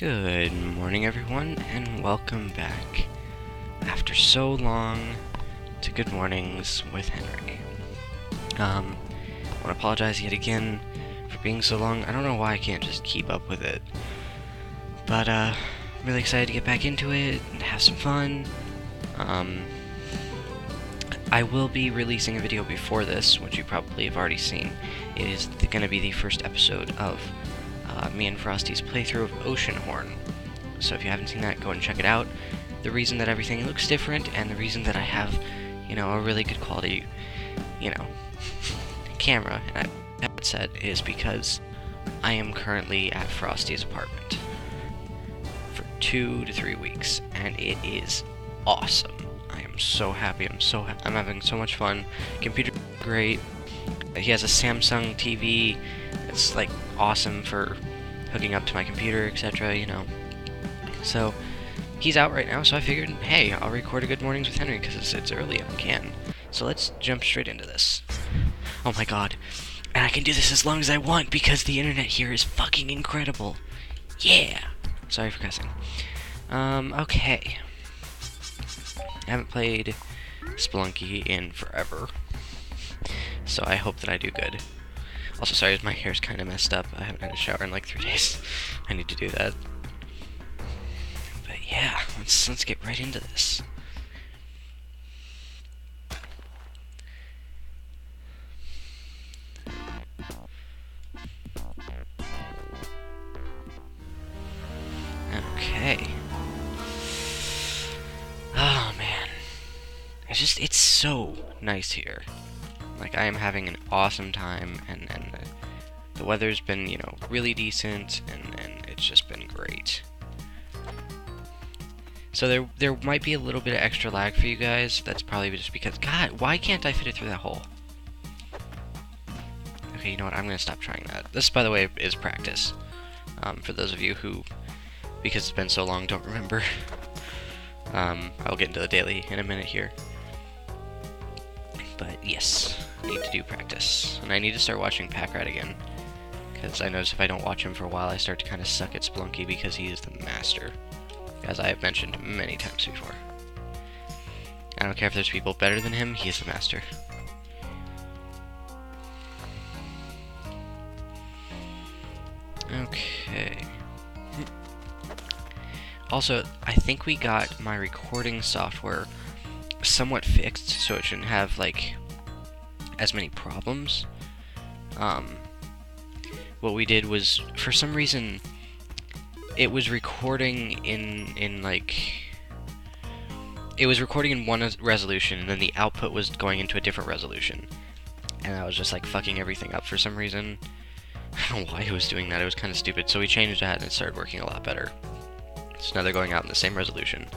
Good morning, everyone, and welcome back after so long to Good Mornings with Henry. I want to apologize yet again for being so long. I don't know why I can't just keep up with it, but I'm really excited to get back into it and have some fun. I will be releasing a video before this, which you probably have already seen. It is going to be the first episode of me and Frosty's playthrough of Oceanhorn. So if you haven't seen that, go and check it out. The reason that everything looks different, and the reason that I have, a really good quality, camera and headset is because I am currently at Frosty's apartment for 2 to 3 weeks, and it is awesome. I am so happy. I'm having so much fun. Computer great. He has a Samsung TV. It's like awesome for hooking up to my computer, etc. So he's out right now, so I figured, hey, I'll record a Good Mornings with Henry because it's early and I can. So let's jump straight into this. Oh my god. And I can do this as long as I want because the internet here is fucking incredible. Yeah. Sorry for cussing. Okay. I haven't played Spelunky in forever, so I hope that I do good. Also, sorry, my hair's kind of messed up. I haven't had a shower in like 3 days. I need to do that. But yeah, let's get right into this. Okay. Oh man, it's so nice here. Like, I am having an awesome time, and the weather's been, really decent, and it's just been great. So there might be a little bit of extra lag for you guys. That's probably just because, God, why can't I fit it through that hole? Okay, you know what, I'm gonna stop trying that. This, by the way, is practice. For those of you who, because it's been so long, don't remember. I'll get into the daily in a minute here. But yes, I need to do practice. And I need to start watching Packrat again, because I notice if I don't watch him for a while, I start to kind of suck at Spelunky because he is the master, as I have mentioned many times before. I don't care if there's people better than him, he is the master. Okay. Also, I think we got my recording software somewhat fixed, so it shouldn't have, like, as many problems. What we did was, for some reason, it was recording it was recording in one resolution, and then the output was going into a different resolution. And I was just, like, fucking everything up for some reason. I don't know why it was doing that, it was kind of stupid, so we changed that, and it started working a lot better. So now they're going out in the same resolution,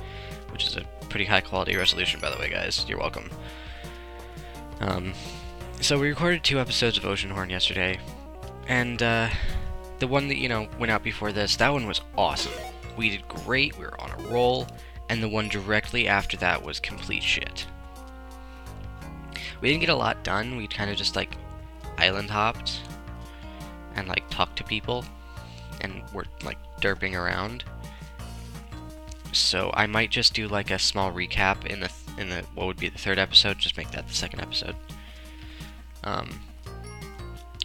which is a pretty high quality resolution, by the way, guys. You're welcome. So we recorded 2 episodes of Oceanhorn yesterday, and the one that, went out before this, that one was awesome. We did great, we were on a roll, and the one directly after that was complete shit. We didn't get a lot done, we kind of just, like, island hopped, and, like, talked to people, and were, like, derping around. So I might just do like a small recap in the what would be the 3rd episode, just make that the 2nd episode.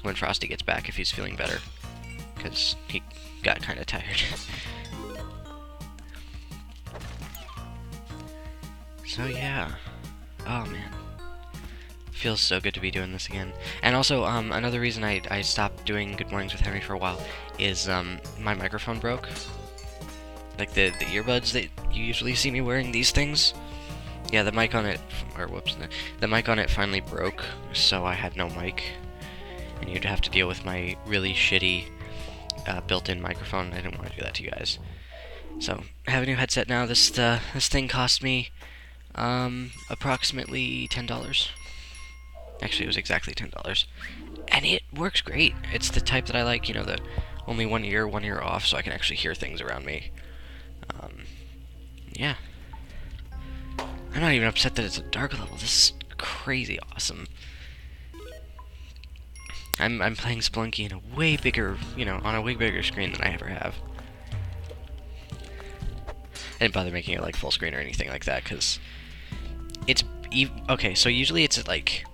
When Frosty gets back, if he's feeling better, because he got kind of tired. So yeah, oh man, feels so good to be doing this again. And also, another reason I stopped doing Good Mornings with Henry for a while is my microphone broke. Like the earbuds that you usually see me wearing, these things. Yeah, the mic on it, the mic on it finally broke, so I had no mic, and you'd have to deal with my really shitty built-in microphone. I didn't want to do that to you guys. So I have a new headset now. This thing cost me approximately $10. Actually, it was exactly $10, and it works great. It's the type that I like, the only one ear off, so I can actually hear things around me. Yeah. I'm not even upset that it's a dark level. This is crazy awesome. I'm playing Spelunky in a way bigger, on a way bigger screen than I ever have. didn't bother making it like full screen or anything like that because it's okay. So usually it's like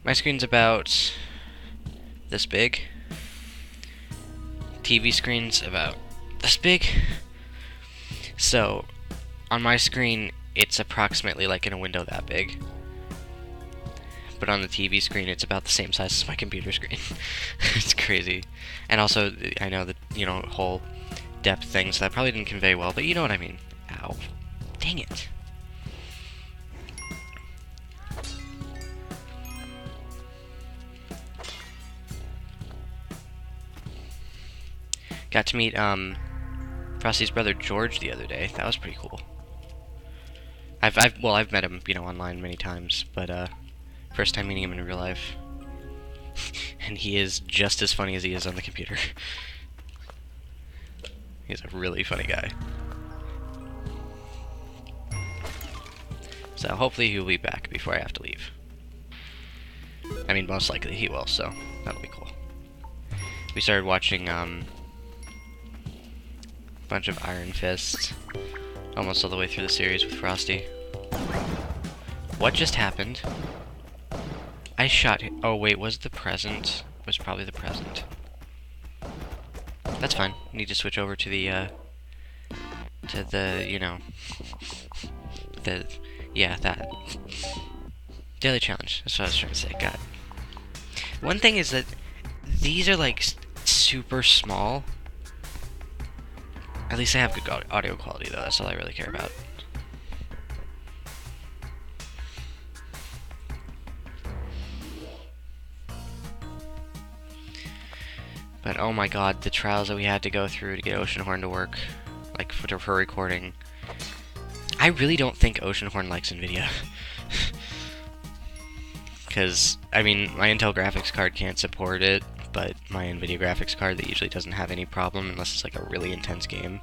my screen's about this big. TV screen's about this big. So on my screen, it's approximately like in a window that big. But on the TV screen, it's about the same size as my computer screen. It's crazy. And also, I know the, whole depth thing, so that probably didn't convey well, but you know what I mean. Ow. Dang it. Got to meet, Frosty's brother George the other day. That was pretty cool. I've met him, online many times, but, first time meeting him in real life. And he is just as funny as he is on the computer. He's a really funny guy. So hopefully he'll be back before I have to leave. I mean, most likely he will, so that'll be cool. We started watching, a bunch of Iron Fist. Almost all the way through the series with Frosty. What just happened? I shot him. Oh wait, was the present? Was probably the present. That's fine. Need to switch over to the that daily challenge. That's what I was trying to say. Got it. One thing is that these are like super small. At least I have good audio quality though. That's all I really care about. But oh my god, the trials that we had to go through to get Oceanhorn to work, like for recording. I really don't think Oceanhorn likes NVIDIA. Because, I mean, my Intel graphics card can't support it, but my NVIDIA graphics card that usually doesn't have any problem unless it's like a really intense game.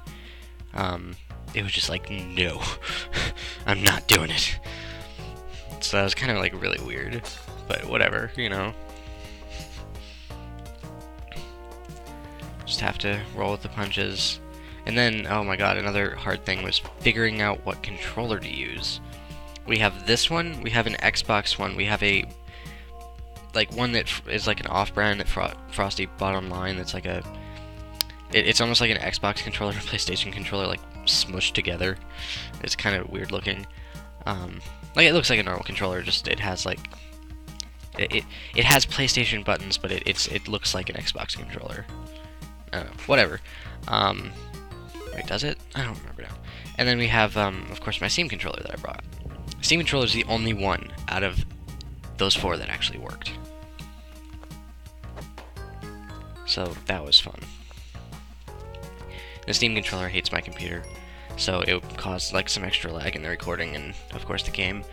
It was just like, no, I'm not doing it. So that was kind of like really weird, but whatever, Just have to roll with the punches. And then, oh my god, another hard thing was figuring out what controller to use. We have this one, we have an Xbox one, we have a one that is like an off-brand that Frosty bought online that's like a... It's almost like an Xbox controller and a PlayStation controller like smushed together. It's kind of weird looking. Like it looks like a normal controller, just it has like... It has PlayStation buttons, but it looks like an Xbox controller. Whatever. Wait, does it? I don't remember now. And then we have, of course, my Steam controller that I brought. Steam controller is the only one out of those four that actually worked. So that was fun. The Steam controller hates my computer, so it caused like some extra lag in the recording and, of course, the game.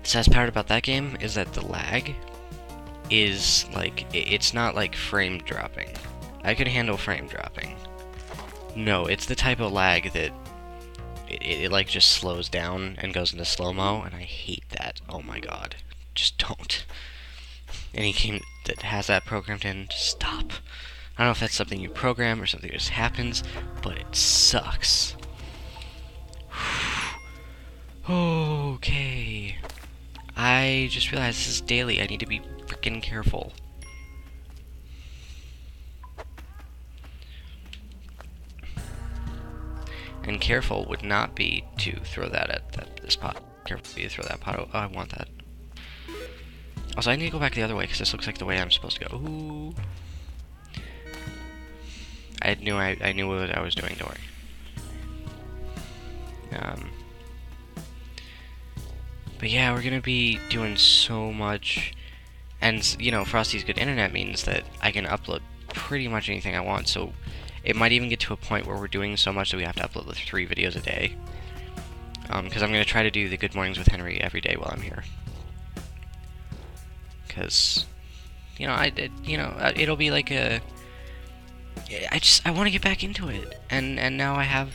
The saddest part about that game is that the lag is like, it's not like frame dropping. I could handle frame dropping. No, it's the type of lag that it like just slows down and goes into slow-mo, and I hate that. Oh my god. Just don't. Any game that has that programmed in, just stop. I don't know if that's something you program or something that just happens, but it sucks. Okay. I just realized this is daily. I need to be freaking careful. And careful would not be to throw that at this pot. Careful would be to throw that pot. Oh, I want that. Also, I need to go back the other way because this looks like the way I'm supposed to go. Ooh. I knew what I was doing. Don't worry. But yeah, we're gonna be doing so much, and Frosty's good internet means that I can upload pretty much anything I want. So it might even get to a point where we're doing so much that we have to upload 3 videos a day. Because I'm gonna try to do the Good Mornings with Henry every day while I'm here. Because, it'll be like a... I want to get back into it. And now I have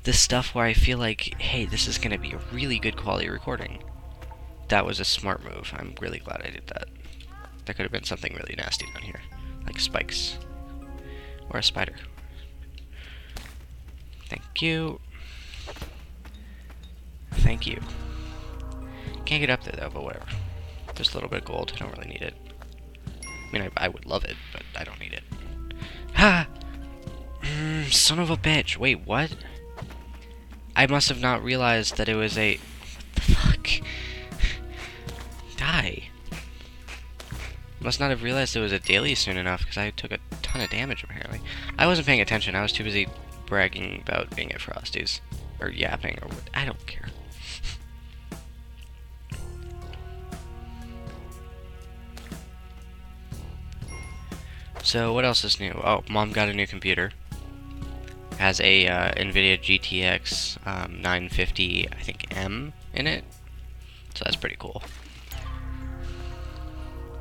this stuff where I feel like, hey, this is gonna be a really good quality recording. That was a smart move. I'm really glad I did that. There could have been something really nasty down here. Like spikes. Or a spider. Thank Thank you. Thank you. Can't get up there though, but whatever. Just a little bit of gold. I don't really need it. I mean, I would love it, but I don't need it. Ha! Son of a bitch. Wait, what? I must have not realized that it was a... What the fuck? Die. Must not have realized it was a daily soon enough, because I took a ton of damage, apparently. I wasn't paying attention. I was too busy bragging about being at Frosty's. Or yapping, or what. I don't care. So, what else is new? Oh, Mom got a new computer. Has a NVIDIA GTX 950, I think, M in it. So that's pretty cool.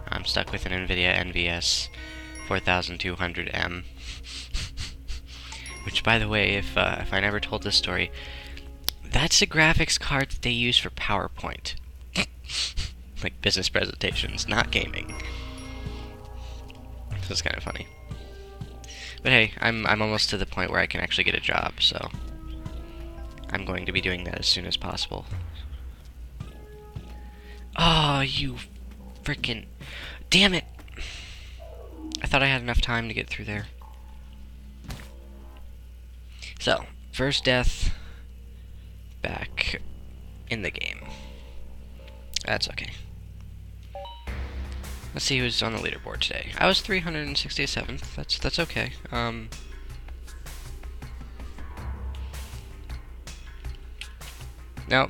I'm stuck with an NVIDIA NVS 4200M. Which, by the way, if I never told this story, that's a graphics card that they use for PowerPoint. Like business presentations, not gaming. So it's kind of funny. But hey, I'm almost to the point where I can actually get a job, so I'm going to be doing that as soon as possible. Oh, you frickin'... Damn it! I thought I had enough time to get through there. So, first death back in the game. That's okay. Let's see who's on the leaderboard today. I was 367th. That's okay. No.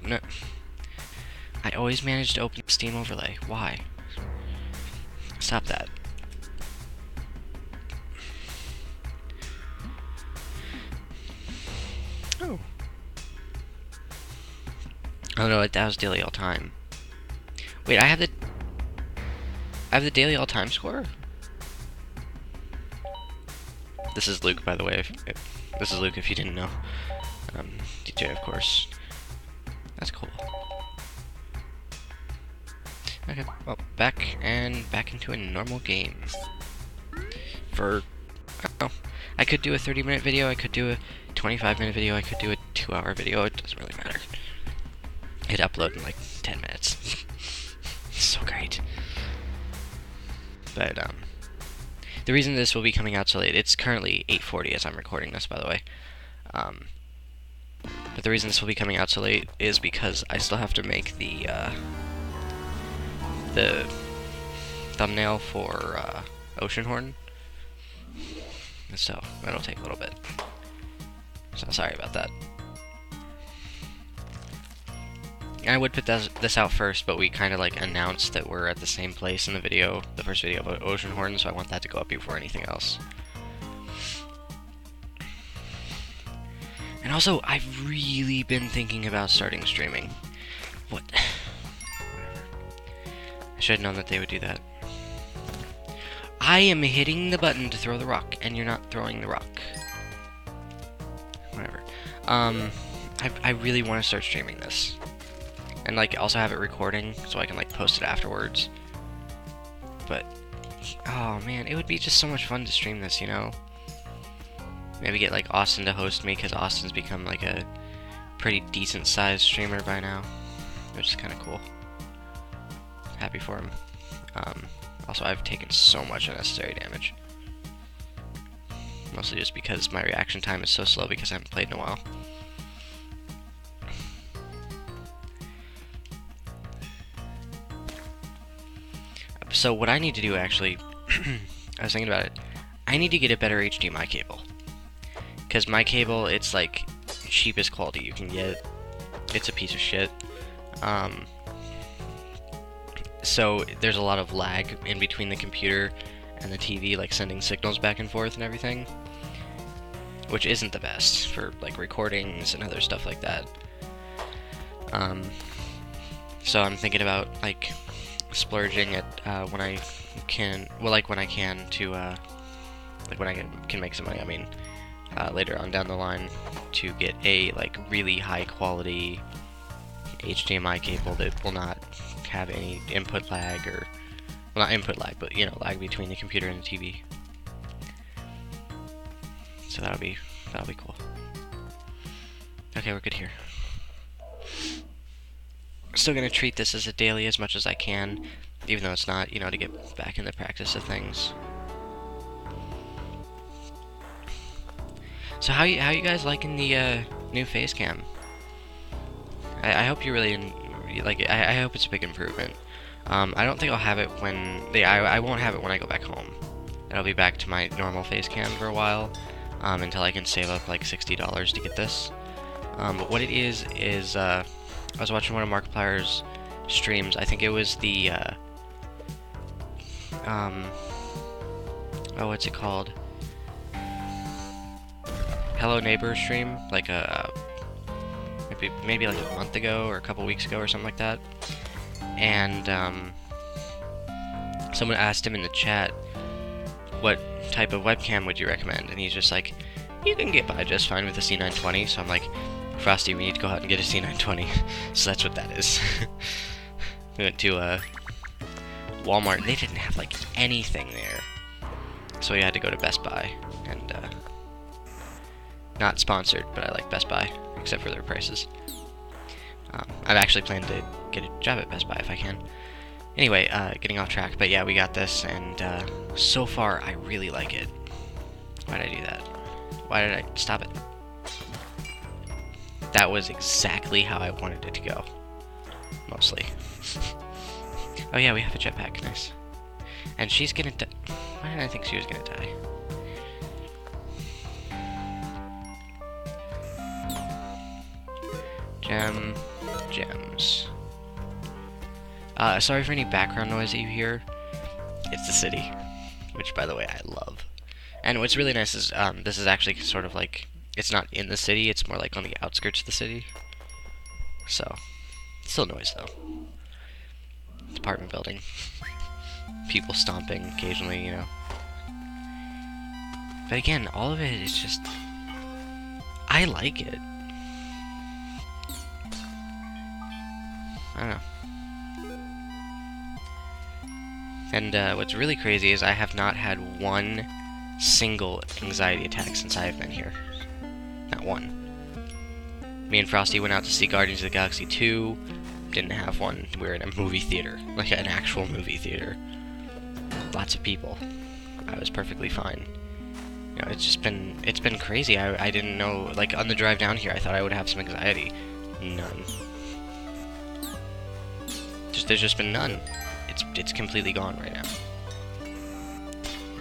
I always manage to open the Steam overlay. Why? Stop that. Oh. Oh no, that was daily all time. Wait, I have the daily all time score? This is Luke, by the way. This is Luke if you didn't know. DJ, of course. That's cool. Okay, well, back into a normal game. For, I don't know, I could do a 30-minute video, I could do a 25-minute video, I could do a 2-hour video, it doesn't really matter. It'd upload in like 10 minutes. It's so great. But, the reason this will be coming out so late, it's currently 8:40 as I'm recording this, by the way. But the reason this will be coming out so late is because I still have to make the thumbnail for, Oceanhorn. So, that'll take a little bit. So, sorry about that. I would put this out first, but we kind of like announced that we're at the same place in the video, the first video about Oceanhorn, so I want that to go up before anything else. And also, I've really been thinking about starting streaming. What? Whatever. I should have known that they would do that. I am hitting the button to throw the rock, and you're not throwing the rock. Whatever. I really want to start streaming this. And, like, also have it recording, so I can, like, post it afterwards. But, oh, man, it would be just so much fun to stream this, you know? Maybe get, like, Austin to host me, because Austin's become, like, a pretty decent-sized streamer by now. Which is kind of cool. Happy for him. Also, I've taken so much unnecessary damage. Mostly just because my reaction time is so slow because I haven't played in a while. So what I need to do, actually, I was thinking about it, I need to get a better HDMI cable. Because my cable, it's like cheapest quality you can get. It's a piece of shit. So there's a lot of lag in between the computer and the TV, like sending signals back and forth and everything. Which isn't the best for like recordings and other stuff like that. So I'm thinking about like splurging at when I can, well, like when I can to like when I can make some money. I mean, later on down the line, to get a like really high quality HDMI cable that will not have any input lag, or well, not input lag, but you know, lag between the computer and the TV. So that'll be cool. Okay, we're good here. Still gonna treat this as a daily as much as I can, even though it's not, you know, to get back in the practice of things. So how you guys liking the new face cam? I hope you really like it. I hope it's a big improvement. I don't think I'll have it when I won't have it when I go back home. I'll be back to my normal face cam for a while, until I can save up like $60 to get this. But what it is I was watching one of Markiplier's streams. I think it was the oh, what's it called? Hello Neighbor stream, like maybe like a month ago or a couple weeks ago or something like that. And someone asked him in the chat, what type of webcam would you recommend? And he's just like, you can get by just fine with a C920. So I'm like, Frosty, we need to go out and get a C920. So that's what that is. We went to Walmart. They didn't have like anything there, so we had to go to Best Buy. And not sponsored, but I like Best Buy, except for their prices. I've actually planned to get a job at Best Buy if I can. Anyway, getting off track, but yeah, we got this, and so far, I really like it. Why did I do that? Why did I stop it? That was exactly how I wanted it to go. Mostly. Oh yeah, we have a jetpack, nice. And she's gonna die. Why did I think she was gonna die? Gems. Sorry for any background noise that you hear. It's the city, which, by the way, I love. And what's really nice is, this is actually sort of like, it's not in the city, it's more like on the outskirts of the city. So, still noise, though. Apartment building. People stomping occasionally, you know. But again, all of it is just, I like it. I don't know. And what's really crazy is I have not had one single anxiety attack since I have been here. Not one. Me and Frosty went out to see Guardians of the Galaxy 2. Didn't have one. We were in a movie theater. Like an actual movie theater. Lots of people. I was perfectly fine. You know, it's been crazy. I didn't know, like on the drive down here, I thought I would have some anxiety. None. There's just been none. It's completely gone right now.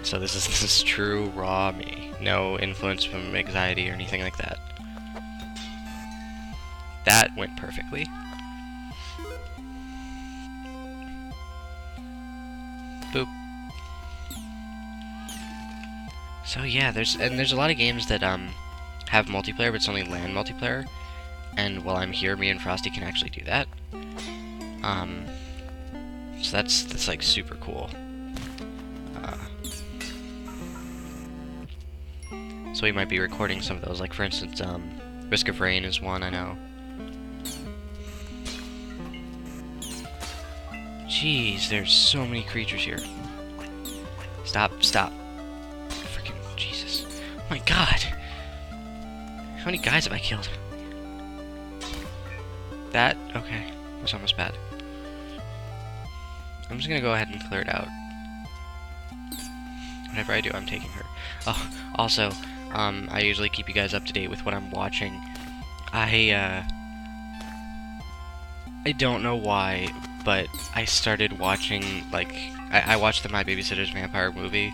So this is true raw me. No influence from anxiety or anything like that. That went perfectly. Boop. So yeah, there's a lot of games that have multiplayer, but it's only LAN multiplayer. And while I'm here, me and Frosty can actually do that. So that's like super cool. So we might be recording some of those, like for instance, Risk of Rain is one I know. Jeez, there's so many creatures here. Stop. Freaking Jesus. Oh my god. How many guys have I killed? That, okay, was almost bad. I'm just gonna go ahead and clear it out. Whenever I do, I'm taking her. Oh, also, I usually keep you guys up to date with what I'm watching. I don't know why, but I started watching, like, I watched the My Babysitter's Vampire movie,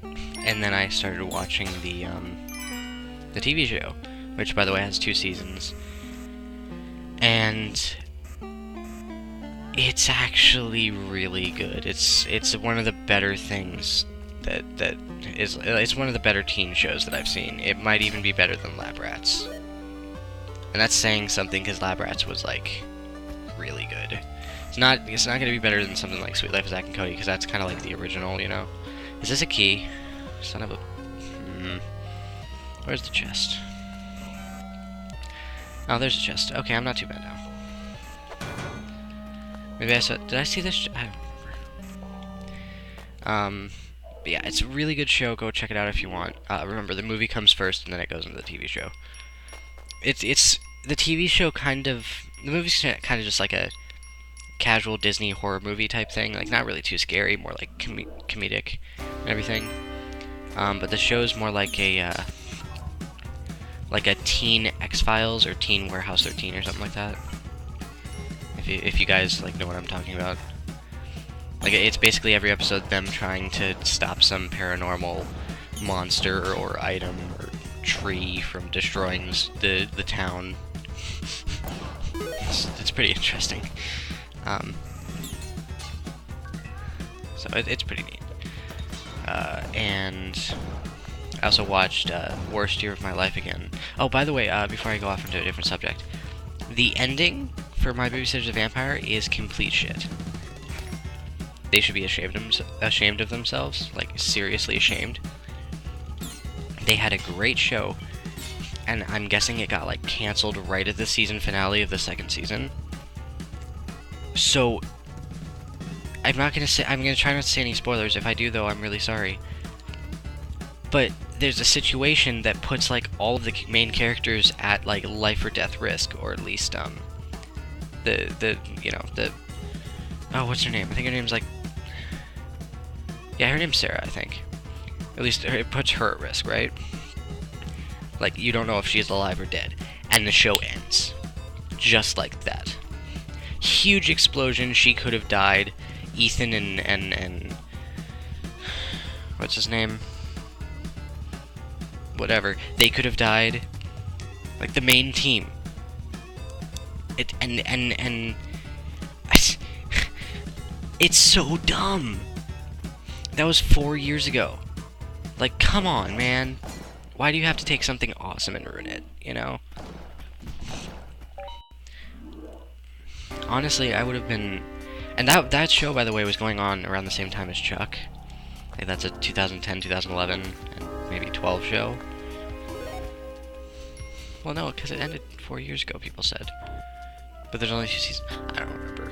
and then I started watching the TV show, which, by the way, has 2 seasons. And it's actually really good. It's one of the better things it's one of the better teen shows that I've seen. It might even be better than Lab Rats. And that's saying something, because Lab Rats was, like, really good. It's not going to be better than something like Sweet Life of Zack and Cody, because that's kind of like the original, you know? Is this a key? Son of a... Where's the chest? Oh, there's a chest. Okay, I'm not too bad now. Maybe I saw... Did I see this? I don't remember. But yeah, it's a really good show. Go check it out if you want. Remember, the movie comes first, and then it goes into the TV show. it's the TV show the movie's kind of just like a casual Disney horror movie type thing, like not really too scary, more like comedic and everything. But the show's more like a teen X-Files or Teen Warehouse 13 or something like that. If you guys like know what I'm talking about. Like it's basically every episode them trying to stop some paranormal monster or item or tree from destroying the town. It's pretty interesting. So it's pretty neat. And I also watched Worst Year of My Life again. Oh, by the way, before I go off into a different subject, the ending for My Babysitter's a Vampire is complete shit. They should be ashamed of themselves, like seriously ashamed. They had a great show, and I'm guessing it got like canceled right at the season finale of the second season. So I'm gonna try not to say any spoilers. If I do, though, I'm really sorry. But there's a situation that puts like all of the main characters at like life or death risk, or at least the oh, what's her name? I think her name's like, yeah, her name's Sarah, I think. At least it puts her at risk, right? Like, you don't know if she's alive or dead. And the show ends. Just like that. Huge explosion, she could have died. Ethan and what's his name? Whatever. They could have died. Like, the main team. It's so dumb. That was 4 years ago. Like, come on, man. Why do you have to take something awesome and ruin it, you know? Honestly, I would have been... And that show, by the way, was going on around the same time as Chuck. Like, that's a 2010, 2011, and maybe 12 show. Well, no, because it ended 4 years ago, people said. But there's only 2 seasons. I don't remember.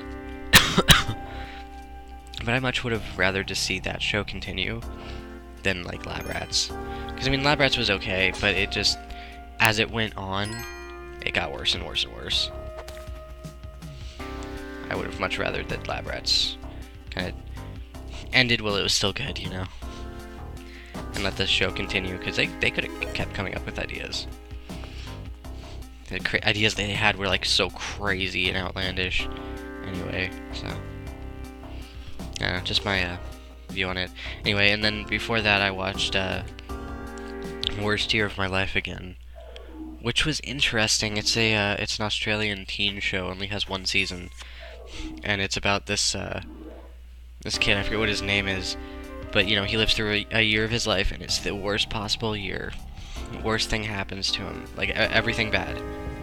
But I much would have rather just see that show continue than, like, Lab Rats. Because, I mean, Lab Rats was okay, but it just, as it went on, it got worse and worse and worse. I would have much rather that Lab Rats kind of ended while it was still good, you know? And let the show continue, because they could have kept coming up with ideas. The ideas they had were, like, so crazy and outlandish. Anyway, so... yeah, just my view on it. Anyway, and then before that I watched Worst Year of My Life again, which was interesting. It's an Australian teen show, only has 1 season, and it's about this kid. I forget what his name is, but you know, he lives through a year of his life, and it's the worst possible year. Worst thing happens to him, like everything bad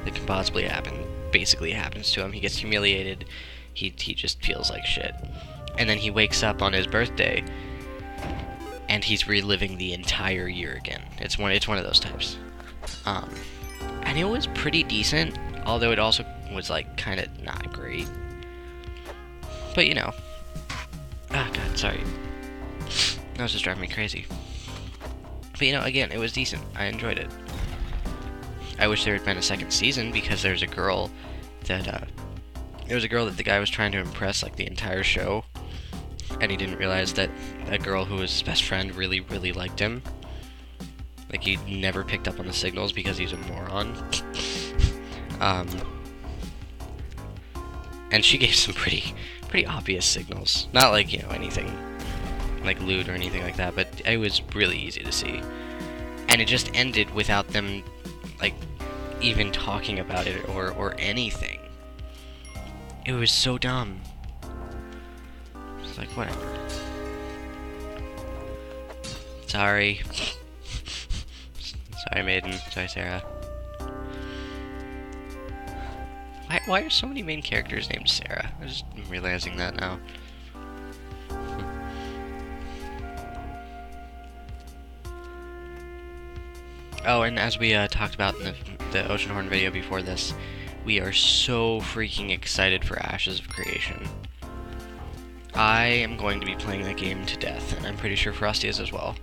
that can possibly happen basically happens to him. He gets humiliated. He just feels like shit. And then he wakes up on his birthday, and he's reliving the entire year again. It's one of those types. And it was pretty decent, although it also was, like, kind of not great. But, you know. Ah, God, sorry. That was just driving me crazy. But, you know, again, it was decent. I enjoyed it. I wish there had been a second season, because there's a girl that, the guy was trying to impress, like, the entire show. And he didn't realize that a girl who was his best friend really, really liked him. Like, he never picked up on the signals because he's a moron. And she gave some pretty obvious signals. Not like, you know, anything like lewd or anything like that, but it was really easy to see. And it just ended without them, like, even talking about it or anything. It was so dumb. It's like, whatever. Sorry. Sorry, Maiden. Sorry, Sarah. Why are so many main characters named Sarah? I'm just realizing that now. Oh, and as we talked about in the Oceanhorn video before this, we are so freaking excited for Ashes of Creation. I am going to be playing that game to death, and I'm pretty sure Frosty is as well.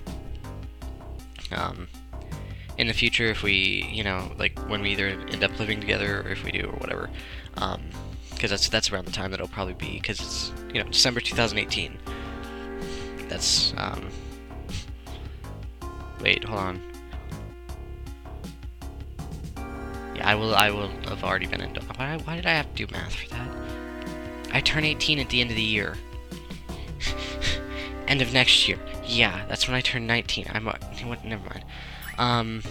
in the future, if we, you know, like when we either end up living together or if we do or whatever, because that's around the time that it'll probably be, because it's, you know, December 2018. That's wait, hold on. Yeah, I will have already been in. Why did I have to do math for that? I turn 18 at the end of the year. End of next year. Yeah, that's when I turn 19. What? Never mind.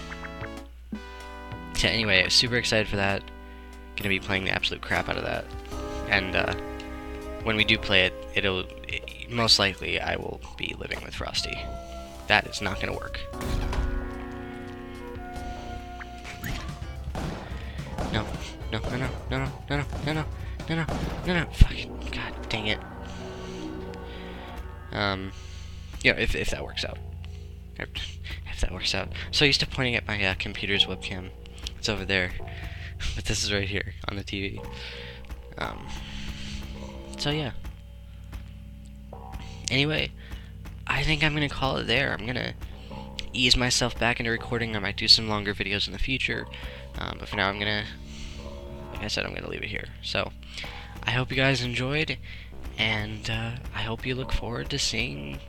So anyway, I was super excited for that. Gonna be playing the absolute crap out of that. And when we do play it, most likely I will be living with Frosty. That is not gonna work. No, no, no, no, no, no, no, no, no, no, no, no, no, fucking, god dang it. Yeah, if that works out. If that works out. So used to pointing at my computer's webcam. It's over there. But this is right here on the TV. So yeah. Anyway, I think I'm gonna call it there. I'm gonna ease myself back into recording. I might do some longer videos in the future. But for now, I'm gonna, like I said, I'm gonna leave it here. So, I hope you guys enjoyed, and I hope you look forward to seeing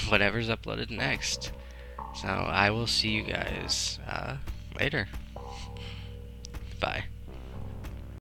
whatever's uploaded next. So, I will see you guys later. Bye.